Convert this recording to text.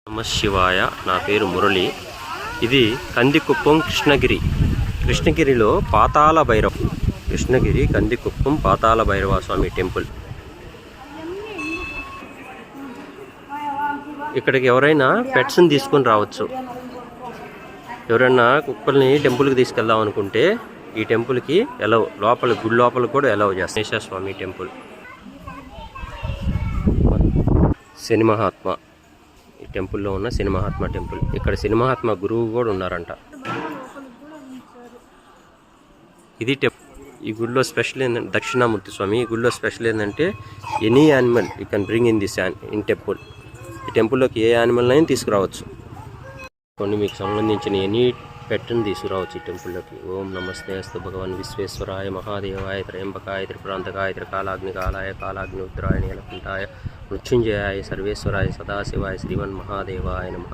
నమ శివాయ. నా పేరు మురళి. ఇది కందికుప్పం కృష్ణగిరిలో పాతాళ భైరవ, కృష్ణగిరి కందికుప్పం పాతాళ భైరవ స్వామి టెంపుల్. ఇక్కడికి ఎవరైనా పెట్స్ని తీసుకొని రావచ్చు. ఎవరైనా కుక్కల్ని టెంపుల్కి తీసుకెళ్దాం అనుకుంటే ఈ టెంపుల్కి ఎలవ్, లోపల గుడి లోపల కూడా ఎలవ్ చేస్తారు. గణేశ స్వామి టెంపుల్. శని మహాత్మ, ఈ టెంపుల్లో ఉన్న శని మహాత్మ టెంపుల్. ఇక్కడ శని మహాత్మ గురువు కూడా ఉన్నారంట. ఇది ఈ గుడిలో స్పెషల్ ఏంటంటే దక్షిణామూర్తి స్వామి. ఈ గుడిలో స్పెషల్ ఏంటంటే any animal you can bring in this in temple. ఈ టెంపుల్లోకి ఏ యానిమల్ అయినా తీసుకురావచ్చు. కొన్ని మీకు సంబంధించిన ఎనీ పెట్టుని తీసుకురావచ్చు ఈ టెంపుల్లోకి. ఓం నమస్తే అస్తు భగవాన్ విశ్వేశ్వరాయ మహాదేవాయ త్రయంబకాయ త్రిపురాంతకాయ త్రికాలాగ్నికాలాయ కాలాగ్ని ఉత్తరాయ నీలకంఠాయ మృత్యుంజయాయ సర్వేశ్వరాయ సదాశివాయ శ్రీమన్ మహాదేవాయ నమః.